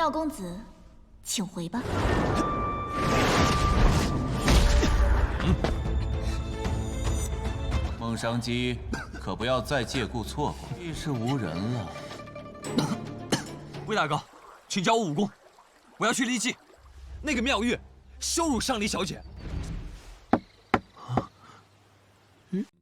廖公子，请回吧。孟商基，可不要再借故错过，已是无人了。魏大哥，请教我武功，我要去离记。那个妙月羞辱上离小姐。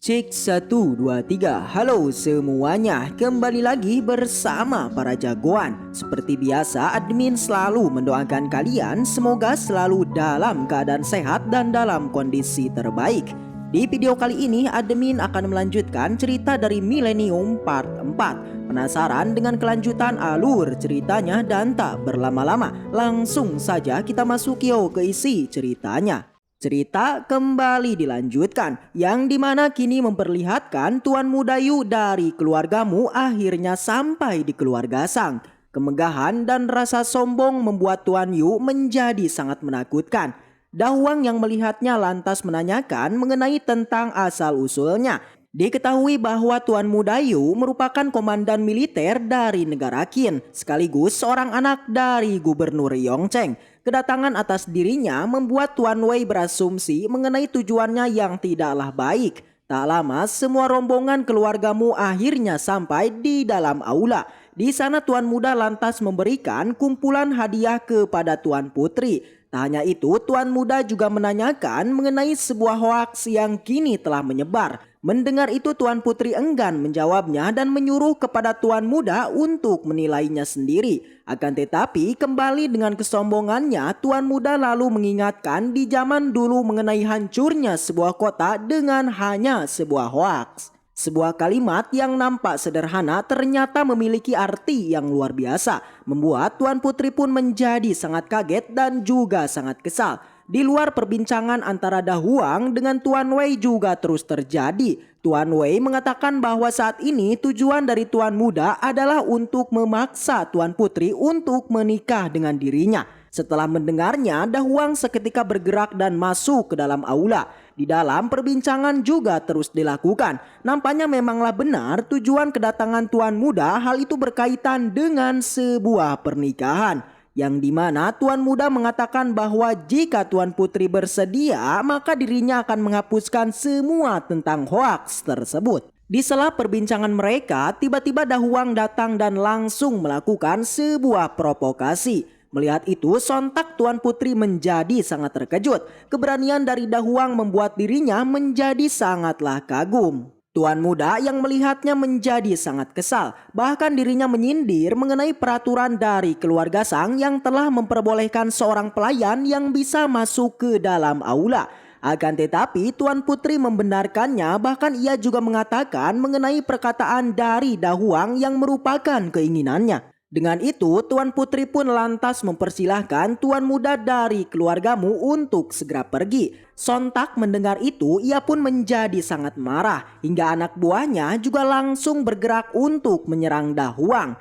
Cek 1, 2, 3. Halo semuanya, kembali lagi bersama para jagoan. Seperti biasa, admin selalu mendoakan kalian semoga selalu dalam keadaan sehat dan dalam kondisi terbaik. Di video kali ini, admin akan melanjutkan cerita dari Millennium Part 4. Penasaran dengan kelanjutan alur ceritanya dan tak berlama-lama, langsung saja kita masuk yuk ke isi ceritanya. Cerita kembali dilanjutkan, yang dimana kini memperlihatkan Tuan Mudayu dari keluargamu akhirnya sampai di keluarga Sang. Kemegahan dan rasa sombong membuat Tuan Yu menjadi sangat menakutkan. Dahuang yang melihatnya lantas menanyakan mengenai tentang asal-usulnya. Diketahui bahwa Tuan Mudayu merupakan komandan militer dari negara Qin, sekaligus seorang anak dari Gubernur Yongcheng. Kedatangan atas dirinya membuat Tuan Wei berasumsi mengenai tujuannya yang tidaklah baik. Tak lama semua rombongan keluargamu akhirnya sampai di dalam aula. Di sana Tuan Muda lantas memberikan kumpulan hadiah kepada Tuan Putri. Tak hanya itu, Tuan Muda juga menanyakan mengenai sebuah hoaks yang kini telah menyebar. Mendengar itu Tuan Putri enggan menjawabnya dan menyuruh kepada Tuan Muda untuk menilainya sendiri. Akan tetapi kembali dengan kesombongannya, Tuan Muda lalu mengingatkan di zaman dulu mengenai hancurnya sebuah kota dengan hanya sebuah hoaks. Sebuah kalimat yang nampak sederhana ternyata memiliki arti yang luar biasa, membuat Tuan Putri pun menjadi sangat kaget dan juga sangat kesal. Di luar perbincangan antara Dahuang dengan Tuan Wei juga terus terjadi. Tuan Wei mengatakan bahwa saat ini tujuan dari Tuan Muda adalah untuk memaksa Tuan Putri untuk menikah dengan dirinya. Setelah mendengarnya, Dahuang seketika bergerak dan masuk ke dalam aula. Di dalam perbincangan juga terus dilakukan. Nampaknya memanglah benar tujuan kedatangan Tuan Muda, hal itu berkaitan dengan sebuah pernikahan. Yang dimana Tuan Muda mengatakan bahwa jika Tuan Putri bersedia, maka dirinya akan menghapuskan semua tentang hoaks tersebut. Di sela perbincangan mereka, tiba-tiba Dahuang datang dan langsung melakukan sebuah provokasi. Melihat itu, sontak Tuan Putri menjadi sangat terkejut. Keberanian dari Dahuang membuat dirinya menjadi sangatlah kagum. Tuan Muda yang melihatnya menjadi sangat kesal. Bahkan dirinya menyindir mengenai peraturan dari keluarga Sang yang telah memperbolehkan seorang pelayan yang bisa masuk ke dalam aula. Akan tetapi Tuan Putri membenarkannya, bahkan ia juga mengatakan mengenai perkataan dari Dahuang yang merupakan keinginannya. Dengan itu, Tuan Putri pun lantas mempersilahkan Tuan Muda dari keluargamu untuk segera pergi. Sontak mendengar itu, ia pun menjadi sangat marah. Hingga anak buahnya juga langsung bergerak untuk menyerang Dahuang.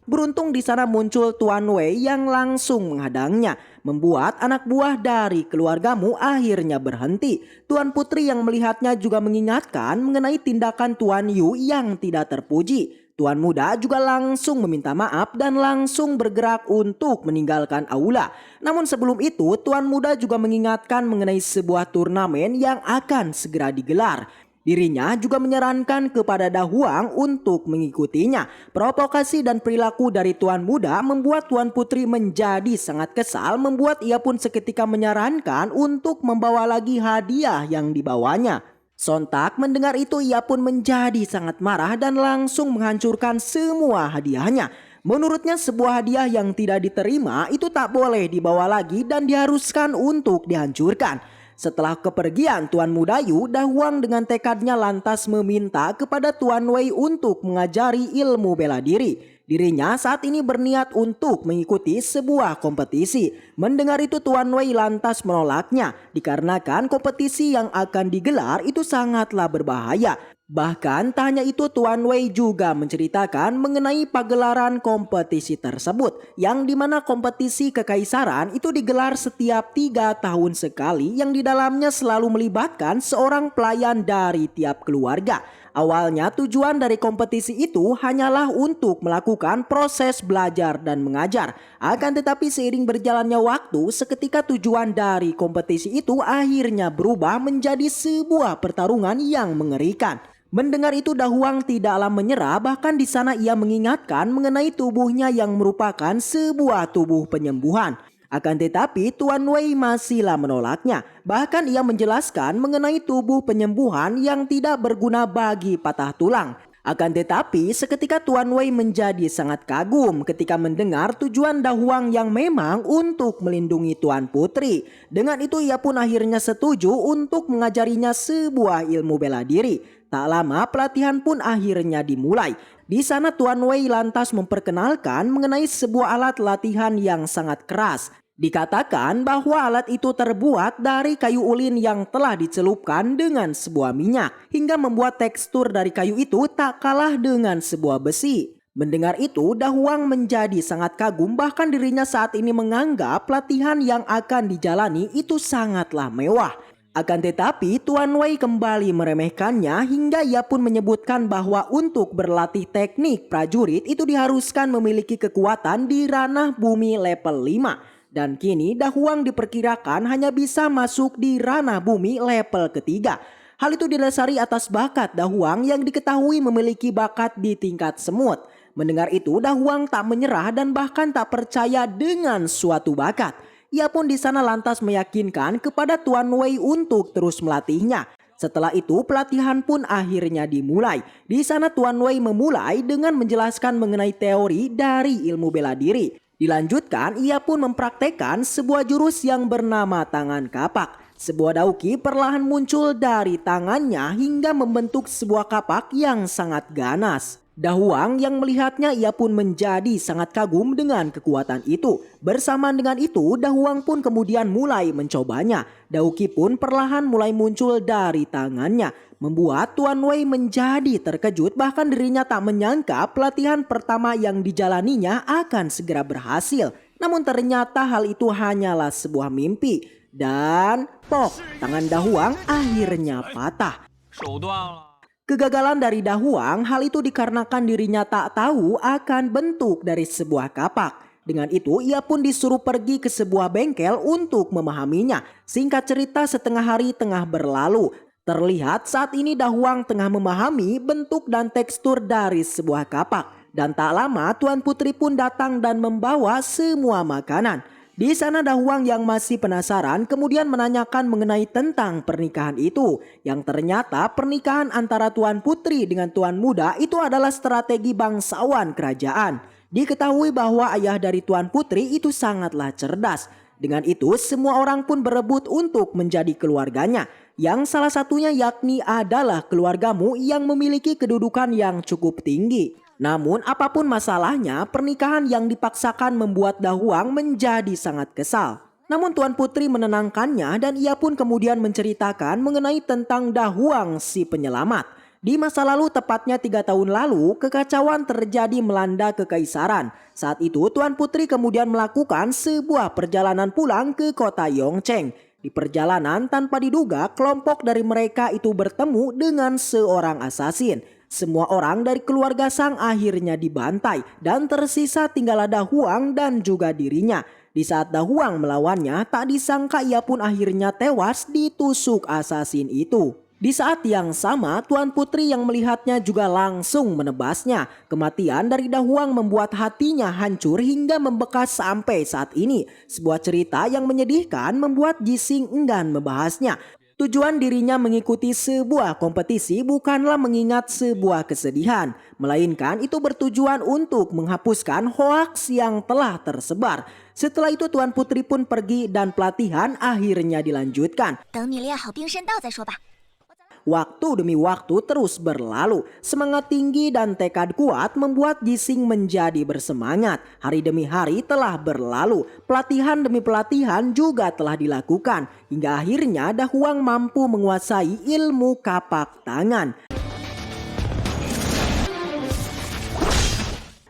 Beruntung di sana muncul Tuan Wei yang langsung menghadangnya, membuat anak buah dari keluargamu akhirnya berhenti. Tuan Putri yang melihatnya juga mengingatkan mengenai tindakan Tuan Yu yang tidak terpuji. Tuan Muda juga langsung meminta maaf dan langsung bergerak untuk meninggalkan aula. Namun sebelum itu, Tuan Muda juga mengingatkan mengenai sebuah turnamen yang akan segera digelar. Dirinya juga menyarankan kepada Dahuang untuk mengikutinya. Provokasi dan perilaku dari Tuan Muda membuat Tuan Putri menjadi sangat kesal, membuat ia pun seketika menyarankan untuk membawa lagi hadiah yang dibawanya. Sontak mendengar itu ia pun menjadi sangat marah dan langsung menghancurkan semua hadiahnya. Menurutnya sebuah hadiah yang tidak diterima itu tak boleh dibawa lagi dan diharuskan untuk dihancurkan. Setelah kepergian Tuan Mudayu, Dahuang dengan tekadnya lantas meminta kepada Tuan Wei untuk mengajari ilmu bela diri. Dirinya saat ini berniat untuk mengikuti sebuah kompetisi. Mendengar itu Tuan Wei lantas menolaknya, dikarenakan kompetisi yang akan digelar itu sangatlah berbahaya. Bahkan tak hanya itu, Tuan Wei juga menceritakan mengenai pagelaran kompetisi tersebut, yang dimana kompetisi kekaisaran itu digelar setiap 3 tahun sekali, yang di dalamnya selalu melibatkan seorang pelayan dari tiap keluarga. Awalnya tujuan dari kompetisi itu hanyalah untuk melakukan proses belajar dan mengajar. Akan tetapi seiring berjalannya waktu, seketika tujuan dari kompetisi itu akhirnya berubah menjadi sebuah pertarungan yang mengerikan. Mendengar itu Dahuang tidaklah menyerah, bahkan di sana ia mengingatkan mengenai tubuhnya yang merupakan sebuah tubuh penyembuhan. Akan tetapi Tuan Wei masihlah menolaknya. Bahkan ia menjelaskan mengenai tubuh penyembuhan yang tidak berguna bagi patah tulang. Akan tetapi seketika Tuan Wei menjadi sangat kagum ketika mendengar tujuan Dahuang yang memang untuk melindungi Tuan Putri. Dengan itu ia pun akhirnya setuju untuk mengajarinya sebuah ilmu bela diri. Tak lama pelatihan pun akhirnya dimulai. Di sana Tuan Wei lantas memperkenalkan mengenai sebuah alat latihan yang sangat keras. Dikatakan bahwa alat itu terbuat dari kayu ulin yang telah dicelupkan dengan sebuah minyak, hingga membuat tekstur dari kayu itu tak kalah dengan sebuah besi. Mendengar itu Dahuang menjadi sangat kagum, bahkan dirinya saat ini menganggap pelatihan yang akan dijalani itu sangatlah mewah. Akan tetapi Tuan Wei kembali meremehkannya hingga ia pun menyebutkan bahwa untuk berlatih teknik prajurit itu diharuskan memiliki kekuatan di ranah bumi level 5. Dan kini Dahuang diperkirakan hanya bisa masuk di ranah bumi level ketiga. Hal itu didasari atas bakat Dahuang yang diketahui memiliki bakat di tingkat semut. Mendengar itu Dahuang tak menyerah dan bahkan tak percaya dengan suatu bakat. Ia pun di sana lantas meyakinkan kepada Tuan Wei untuk terus melatihnya. Setelah itu pelatihan pun akhirnya dimulai. Di sana Tuan Wei memulai dengan menjelaskan mengenai teori dari ilmu bela diri. Dilanjutkan ia pun mempraktekkan sebuah jurus yang bernama tangan kapak. Sebuah dauki perlahan muncul dari tangannya hingga membentuk sebuah kapak yang sangat ganas. Dahuang yang melihatnya ia pun menjadi sangat kagum dengan kekuatan itu. Bersamaan dengan itu Dahuang pun kemudian mulai mencobanya. Dauki pun perlahan mulai muncul dari tangannya, membuat Tuan Wei menjadi terkejut, bahkan dirinya tak menyangka pelatihan pertama yang dijalaninya akan segera berhasil. Namun ternyata hal itu hanyalah sebuah mimpi. Dan tangan Dahuang akhirnya patah. Kegagalan dari Dahuang hal itu dikarenakan dirinya tak tahu akan bentuk dari sebuah kapak. Dengan itu ia pun disuruh pergi ke sebuah bengkel untuk memahaminya. Singkat cerita setengah hari tengah berlalu. Terlihat saat ini Dahuang tengah memahami bentuk dan tekstur dari sebuah kapak. Dan tak lama Tuan Putri pun datang dan membawa semua makanan. Di sana Dahuang yang masih penasaran kemudian menanyakan mengenai tentang pernikahan itu. Yang ternyata pernikahan antara Tuan Putri dengan Tuan Muda itu adalah strategi bangsawan kerajaan. Diketahui bahwa ayah dari Tuan Putri itu sangatlah cerdas. Dengan itu semua orang pun berebut untuk menjadi keluarganya. Yang salah satunya yakni adalah keluargamu yang memiliki kedudukan yang cukup tinggi. Namun apapun masalahnya, pernikahan yang dipaksakan membuat Dahuang menjadi sangat kesal. Namun Tuan Putri menenangkannya dan ia pun kemudian menceritakan mengenai tentang Dahuang si penyelamat. Di masa lalu, tepatnya 3 tahun lalu, kekacauan terjadi melanda kekaisaran. Saat itu Tuan Putri kemudian melakukan sebuah perjalanan pulang ke kota Yongcheng. Di perjalanan tanpa diduga, kelompok dari mereka itu bertemu dengan seorang asasin. Semua orang dari keluarga sang akhirnya dibantai dan tersisa tinggallah Dahuang dan juga dirinya. Di saat Dahuang melawannya, tak disangka ia pun akhirnya tewas ditusuk asasin itu. Di saat yang sama, Tuan Putri yang melihatnya juga langsung menebasnya. Kematian dari Dahuang membuat hatinya hancur hingga membekas sampai saat ini. Sebuah cerita yang menyedihkan membuat Jising enggan membahasnya. Tujuan dirinya mengikuti sebuah kompetisi bukanlah mengingat sebuah kesedihan, melainkan itu bertujuan untuk menghapuskan hoaks yang telah tersebar. Setelah itu Tuan Putri pun pergi dan pelatihan akhirnya dilanjutkan. 等你练好冰神道再说吧。 Waktu demi waktu terus berlalu. Semangat tinggi dan tekad kuat membuat Jising menjadi bersemangat. Hari demi hari telah berlalu. Pelatihan demi pelatihan juga telah dilakukan. Hingga akhirnya Dahuang mampu menguasai ilmu kapak tangan.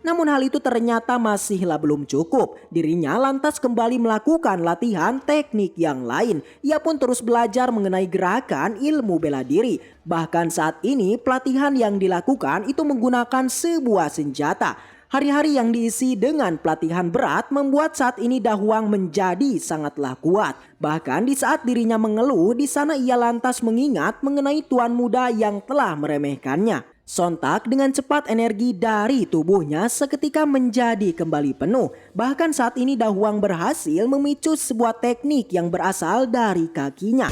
Namun hal itu ternyata masihlah belum cukup. Dirinya lantas kembali melakukan latihan teknik yang lain. Ia pun terus belajar mengenai gerakan ilmu bela diri. Bahkan saat ini pelatihan yang dilakukan itu menggunakan sebuah senjata. Hari-hari yang diisi dengan pelatihan berat membuat saat ini Da Huang menjadi sangatlah kuat. Bahkan di saat dirinya mengeluh, di sana ia lantas mengingat mengenai tuan muda yang telah meremehkannya. Sontak dengan cepat energi dari tubuhnya seketika menjadi kembali penuh. Bahkan saat ini Da Huang berhasil memicu sebuah teknik yang berasal dari kakinya.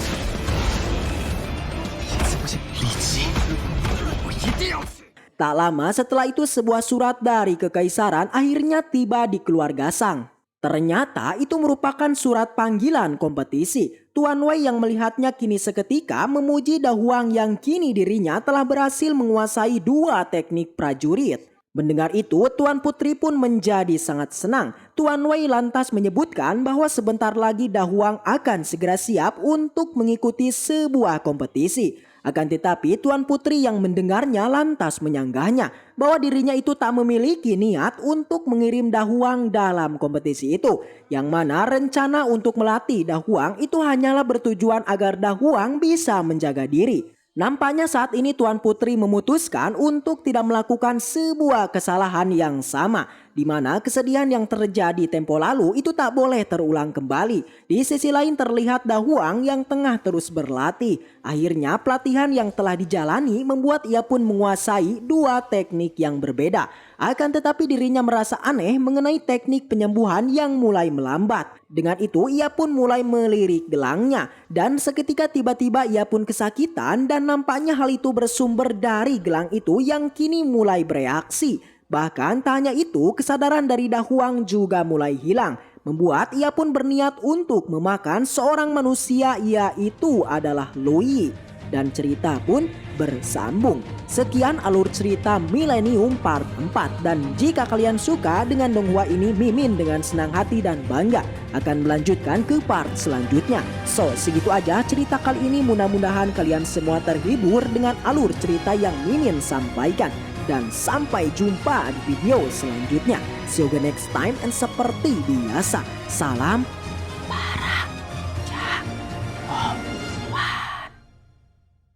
Tak lama setelah itu sebuah surat dari kekaisaran akhirnya tiba di keluarga Sang. Ternyata itu merupakan surat panggilan kompetisi. Tuan Wei yang melihatnya kini seketika memuji Da Huang yang kini dirinya telah berhasil menguasai 2 teknik prajurit. Mendengar itu, Tuan Putri pun menjadi sangat senang. Tuan Wei lantas menyebutkan bahwa sebentar lagi Da Huang akan segera siap untuk mengikuti sebuah kompetisi. Akan tetapi Tuan Putri yang mendengarnya lantas menyanggahnya bahwa dirinya itu tak memiliki niat untuk mengirim Da Huang dalam kompetisi itu. Yang mana rencana untuk melatih Da Huang itu hanyalah bertujuan agar Da Huang bisa menjaga diri. Nampaknya saat ini Tuan Putri memutuskan untuk tidak melakukan sebuah kesalahan yang sama, di mana kesedihan yang terjadi tempo lalu itu tak boleh terulang kembali. Di sisi lain terlihat Da Huang yang tengah terus berlatih. Akhirnya pelatihan yang telah dijalani membuat ia pun menguasai 2 teknik yang berbeda. Akan tetapi dirinya merasa aneh mengenai teknik penyembuhan yang mulai melambat. Dengan itu ia pun mulai melirik gelangnya. Dan seketika tiba-tiba ia pun kesakitan dan nampaknya hal itu bersumber dari gelang itu yang kini mulai bereaksi. Bahkan tak hanya itu, kesadaran dari Da Huang juga mulai hilang. Membuat ia pun berniat untuk memakan seorang manusia, yaitu adalah Lui. Dan cerita pun bersambung. Sekian alur cerita Millennium Part 4. Dan jika kalian suka dengan donghua ini, Mimin dengan senang hati dan bangga akan melanjutkan ke part selanjutnya. So, segitu aja cerita kali ini. Mudah-mudahan kalian semua terhibur dengan alur cerita yang Mimin sampaikan. Dan sampai jumpa di video selanjutnya. See you next time, and seperti biasa, salam